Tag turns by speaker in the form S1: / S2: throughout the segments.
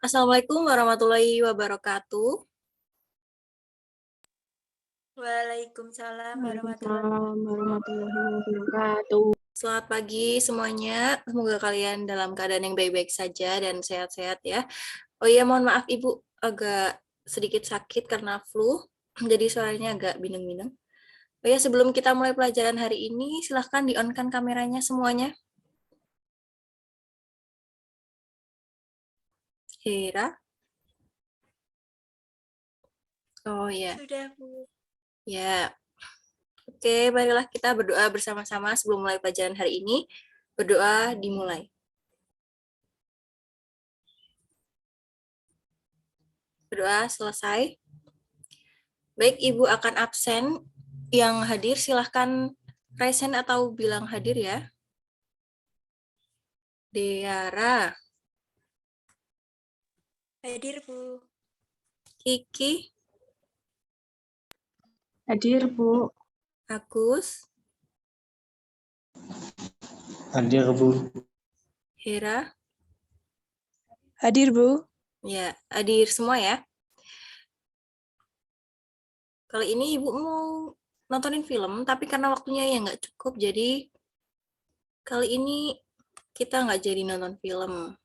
S1: Assalamualaikum warahmatullahi wabarakatuh.
S2: Waalaikumsalam warahmatullahi
S3: Waalaikumsalam warahmatullahi wabarakatuh.
S1: Selamat pagi semuanya. Semoga kalian dalam keadaan yang baik-baik saja dan sehat-sehat ya. Oh iya, mohon maaf Ibu, agak sedikit sakit karena flu, jadi suaranya agak bingung-bingung. Oh ya, sebelum kita mulai pelajaran hari ini, silahkan di-on-kan kameranya semuanya. Hera. Oh ya.
S2: Sudah, Bu.
S1: Ya. Oke, marilah kita berdoa bersama-sama sebelum mulai pelajaran hari ini. Berdoa dimulai. Berdoa selesai. Baik, Ibu akan absen. Yang hadir silahkan raise hand atau bilang hadir ya. Deara,
S2: Hadir, Bu.
S1: Kiki,
S3: Hadir, Bu.
S1: Agus,
S4: Hadir, Bu.
S1: Hera.
S2: Hadir, Bu.
S1: Ya, hadir semua ya. Kali ini Ibu mau nontonin film, tapi karena waktunya yang nggak cukup, jadi kali ini kita nggak jadi nonton film.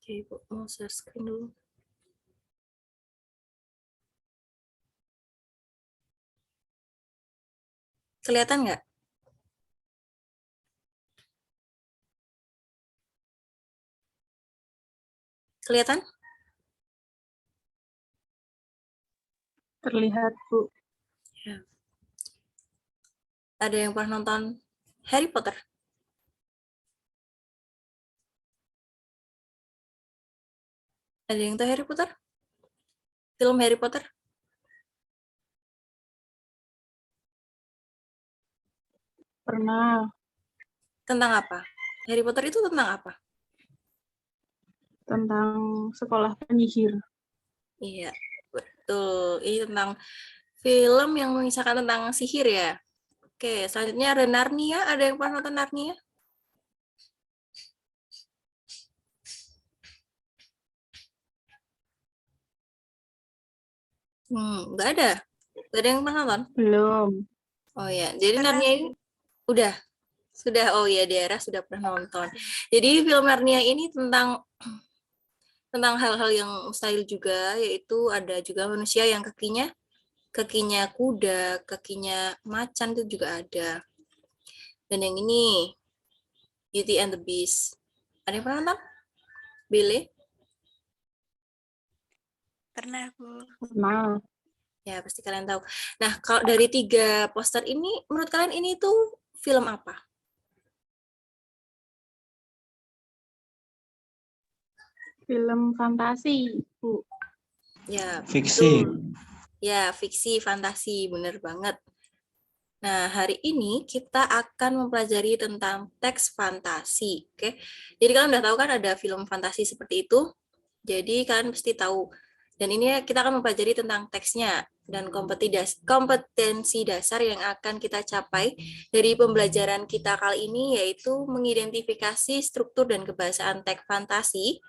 S1: Oke, Ibu mau share screen dulu. Kelihatan nggak? Kelihatan?
S3: Terlihat, Bu.
S1: Ya. Ada yang pernah nonton Harry Potter? Ada yang tahu Harry Potter? Film Harry Potter?
S3: Pernah.
S1: Tentang apa? Harry Potter itu tentang apa?
S3: Tentang sekolah penyihir.
S1: Iya, betul. Ini tentang film yang mengisahkan tentang sihir ya. Oke, selanjutnya ada Narnia. Ada yang pernah nonton Narnia? Nggak ada. Nggak ada yang pernah nonton?
S3: Belum.
S1: Oh ya, jadi
S2: Pernah,
S1: Narnia ini udah. Sudah, oh ya, daerah sudah pernah nonton. Jadi film Narnia ini tentang hal-hal yang mustahil juga, yaitu ada juga manusia yang kakinya kuda, kakinya macan itu juga ada. Dan yang ini Beauty and the Beast. Ada yang pernah nonton? Billy?
S2: Pernah, Bu.
S3: Pernah.
S1: Ya, pasti kalian tahu. Nah, kalau dari 3 poster ini, menurut kalian ini tuh film apa?
S3: Film fantasi, Bu.
S1: Ya,
S4: Fiksi.
S1: betul. Ya, fiksi, fantasi, bener banget. Nah, hari ini kita akan mempelajari tentang teks fantasi. Oke, jadi kalian udah tahu kan ada film fantasi seperti itu. Jadi kalian pasti tahu. Dan ini kita akan mempelajari tentang teksnya dan kompetensi dasar yang akan kita capai dari pembelajaran kita kali ini, yaitu mengidentifikasi struktur dan kebahasaan teks fantasi.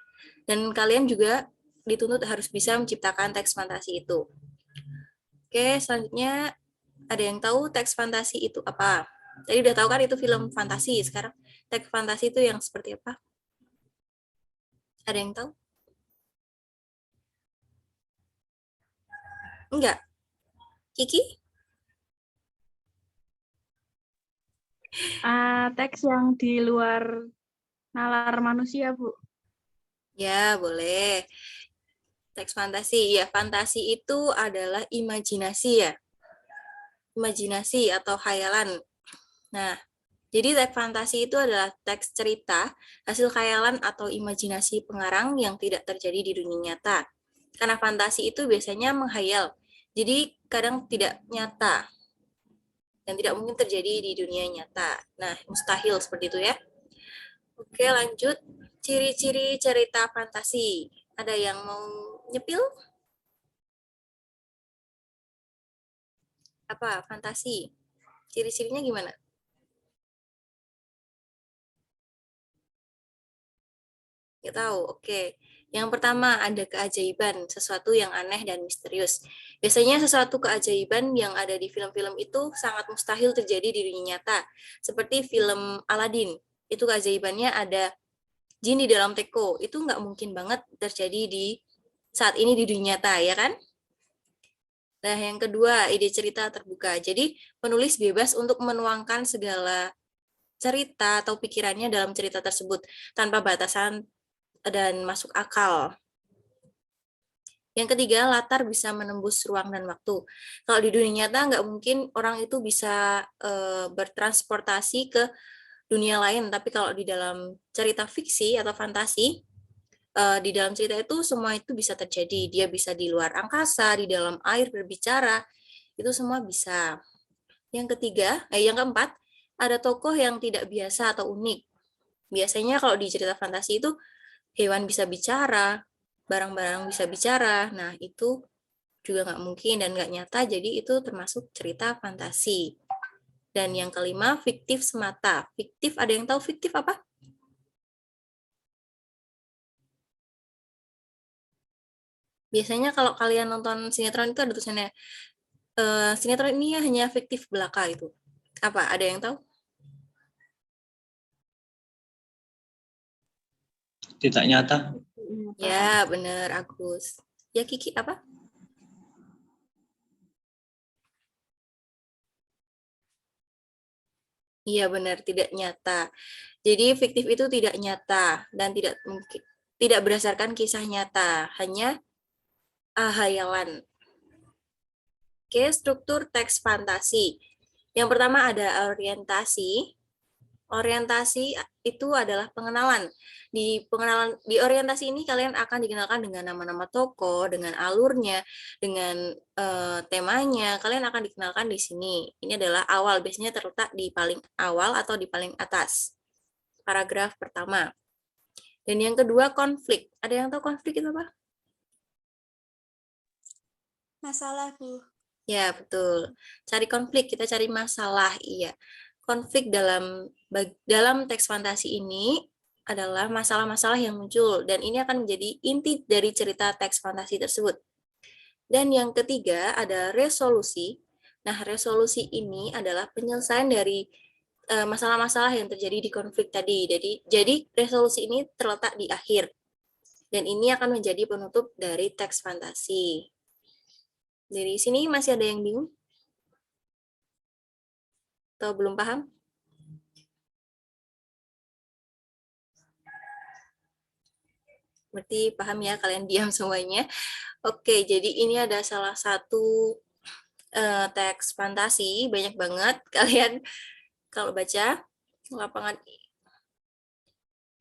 S1: Dan kalian juga dituntut harus bisa menciptakan teks fantasi itu. Oke, selanjutnya ada yang tahu teks fantasi itu apa? Tadi udah tahu kan itu film fantasi. Sekarang teks fantasi itu yang seperti apa? Ada yang tahu? Enggak. Kiki?
S3: Teks yang di luar nalar manusia, Bu.
S1: Ya, boleh. Teks fantasi. Ya, fantasi itu adalah imajinasi ya. Imajinasi atau khayalan. Nah, jadi teks fantasi itu adalah teks cerita, hasil khayalan atau imajinasi pengarang yang tidak terjadi di dunia nyata. Karena fantasi itu biasanya menghayal, jadi kadang tidak nyata dan tidak mungkin terjadi di dunia nyata. Nah, mustahil seperti itu ya. Oke, lanjut. Ciri-ciri cerita fantasi. Ada yang mau nyepil? Apa fantasi? Ciri-cirinya gimana? Nggak tahu, oke. Yang pertama, ada keajaiban, sesuatu yang aneh dan misterius. Biasanya sesuatu keajaiban yang ada di film-film itu sangat mustahil terjadi di dunia nyata. Seperti film Aladdin, itu keajaibannya ada jin di dalam teko. Itu nggak mungkin banget terjadi di saat ini di dunia nyata, ya kan? Nah, yang kedua, ide cerita terbuka. Jadi, penulis bebas untuk menuangkan segala cerita atau pikirannya dalam cerita tersebut tanpa batasan dan masuk akal. Yang ketiga, latar bisa menembus ruang dan waktu. Kalau di dunia nyata nggak mungkin orang itu bisa bertransportasi ke dunia lain, tapi kalau di dalam cerita fiksi atau fantasi, di dalam cerita itu semua itu bisa terjadi. Dia bisa di luar angkasa, di dalam air berbicara, itu semua bisa. Yang keempat, ada tokoh yang tidak biasa atau unik. Biasanya kalau di cerita fantasi itu hewan bisa bicara, barang-barang bisa bicara. Nah, itu juga nggak mungkin dan nggak nyata, jadi itu termasuk cerita fantasi. Dan yang kelima, fiktif semata. Fiktif, ada yang tahu fiktif apa? Biasanya kalau kalian nonton sinetron itu ada tulisannya, sinetron ini hanya fiktif belaka itu. Apa? Ada yang tahu?
S4: Tidak nyata.
S1: Ya, bener, Agus. Ya, Kiki, apa? Iya, benar, tidak nyata. Jadi, fiktif itu tidak nyata dan tidak berdasarkan kisah nyata, hanya hayalan. Oke, struktur teks fantasi. Yang pertama ada orientasi. Orientasi itu adalah pengenalan. Di orientasi ini kalian akan dikenalkan dengan nama-nama tokoh, dengan alurnya, dengan temanya. Kalian akan dikenalkan di sini. Ini adalah awal, biasanya terletak di paling awal atau di paling atas. Paragraf pertama. Dan yang kedua konflik. Ada yang tahu konflik itu apa?
S2: Masalah, Bu.
S1: Ya, betul. Cari konflik, kita cari masalah, iya. Konflik dalam teks fantasi ini adalah masalah-masalah yang muncul, dan ini akan menjadi inti dari cerita teks fantasi tersebut. Dan yang ketiga ada resolusi. Nah, resolusi ini adalah penyelesaian dari masalah-masalah yang terjadi di konflik tadi. Jadi resolusi ini terletak di akhir, dan ini akan menjadi penutup dari teks fantasi. Dari sini masih ada yang bingung? Atau belum paham? Berarti paham ya, kalian diam semuanya. Oke, jadi ini ada salah satu teks fantasi, banyak banget kalian kalau baca lapangan.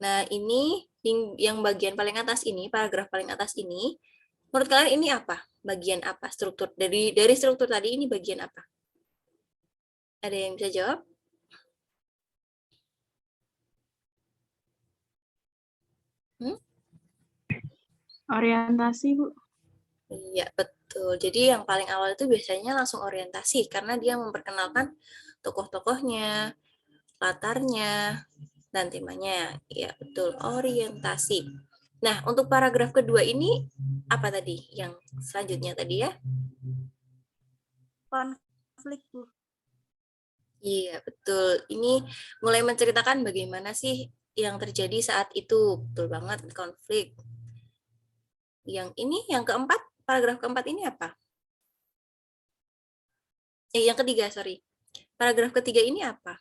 S1: Nah, ini yang bagian paling atas ini, paragraf paling atas ini, menurut kalian ini apa? Bagian apa? Struktur dari struktur tadi ini bagian apa? Ada yang bisa jawab?
S3: Orientasi, Bu.
S1: Iya, betul. Jadi yang paling awal itu biasanya langsung orientasi, karena dia memperkenalkan tokoh-tokohnya, latarnya, dan temanya. Ya, betul. Orientasi. Nah, untuk paragraf kedua ini, apa tadi? Yang selanjutnya tadi ya?
S2: Konflik, Bu.
S1: Iya, betul. Ini mulai menceritakan bagaimana sih yang terjadi saat itu. Betul banget, konflik. Yang ini, yang keempat, paragraf keempat ini apa? Yang ketiga, sorry. Paragraf ketiga ini apa?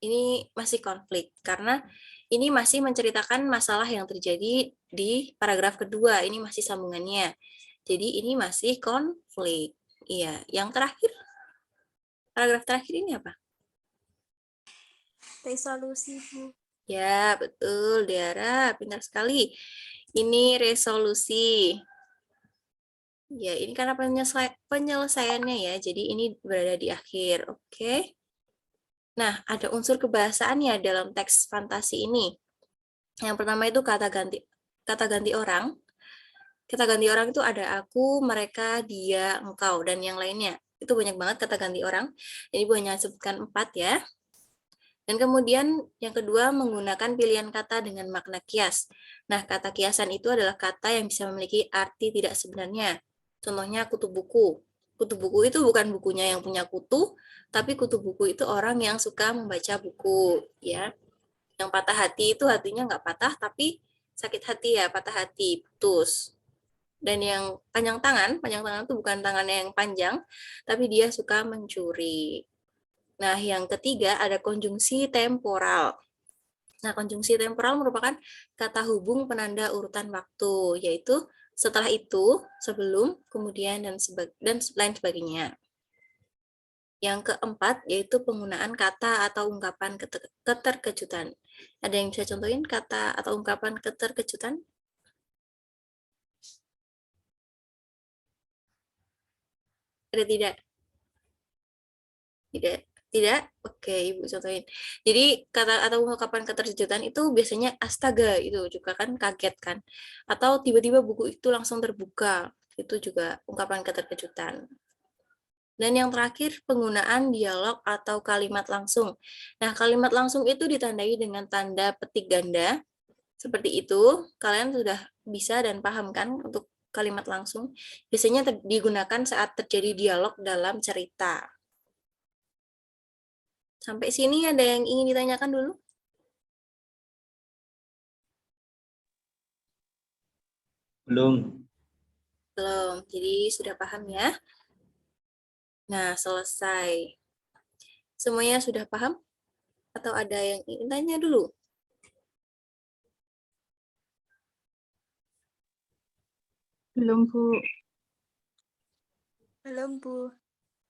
S1: Ini masih konflik, karena ini masih menceritakan masalah yang terjadi di paragraf kedua. Ini masih sambungannya. Jadi ini masih konflik. Iya, yang terakhir, paragraf terakhir ini apa?
S2: Resolusi, Bu.
S1: Ya, betul, Diara. Pintar sekali. Ini resolusi. Ya, ini karena penyelesaiannya ya, jadi ini berada di akhir. Oke. Nah, ada unsur kebahasaannya dalam teks fantasi ini. Yang pertama itu kata ganti orang. Kata ganti orang itu ada aku, mereka, dia, engkau, dan yang lainnya. Itu banyak banget kata ganti orang. Jadi Ibu hanya sebutkan 4 ya. Dan kemudian yang kedua menggunakan pilihan kata dengan makna kias. Nah, kata kiasan itu adalah kata yang bisa memiliki arti tidak sebenarnya. Contohnya kutu buku. Kutu buku itu bukan bukunya yang punya kutu, tapi kutu buku itu orang yang suka membaca buku, ya. Yang patah hati itu hatinya nggak patah, tapi sakit hati ya, patah hati, putus. Dan yang panjang tangan itu bukan tangannya yang panjang, tapi dia suka mencuri. Nah, yang ketiga ada konjungsi temporal. Nah, konjungsi temporal merupakan kata hubung penanda urutan waktu, yaitu setelah itu, sebelum, kemudian, dan lain sebagainya. Yang keempat, yaitu penggunaan kata atau ungkapan keterkejutan. Ada yang bisa contohin kata atau ungkapan keterkejutan? Ada tidak? Tidak? Oke, Ibu contohin. Jadi kata atau ungkapan keterkejutan itu biasanya astaga, itu juga kan kaget kan. Atau tiba-tiba buku itu langsung terbuka. Itu juga ungkapan keterkejutan. Dan yang terakhir, penggunaan dialog atau kalimat langsung. Nah, kalimat langsung itu ditandai dengan tanda petik ganda. Seperti itu, kalian sudah bisa dan paham kan untuk kalimat langsung. Biasanya digunakan saat terjadi dialog dalam cerita. Sampai sini ada yang ingin ditanyakan dulu?
S4: Belum.
S1: Belum, jadi sudah paham ya? Nah, selesai. Semuanya sudah paham? Atau ada yang ingin tanya dulu?
S3: Belum, Bu.
S2: Belum, Bu.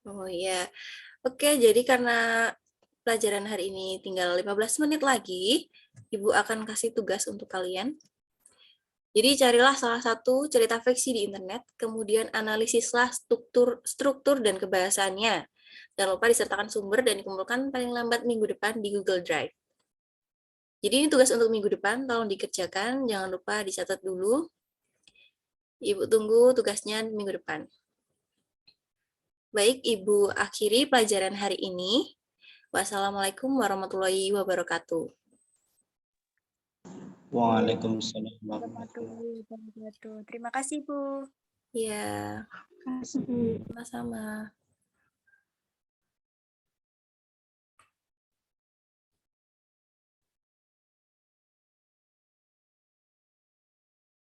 S1: Oh iya. Oke, jadi karena pelajaran hari ini tinggal 15 menit lagi, Ibu akan kasih tugas untuk kalian. Jadi carilah salah satu cerita fiksi di internet, kemudian analisislah struktur dan kebahasaannya. Jangan lupa disertakan sumber dan dikumpulkan paling lambat minggu depan di Google Drive. Jadi ini tugas untuk minggu depan, tolong dikerjakan, jangan lupa dicatat dulu. Ibu tunggu tugasnya minggu depan. Baik, Ibu akhiri pelajaran hari ini. Wassalamualaikum warahmatullahi wabarakatuh.
S4: Waalaikumsalam warahmatullahi
S2: Warahmatullahi wabarakatuh. Terima kasih, Bu.
S1: Ya,
S3: Kasih, Bu.
S1: sama-sama.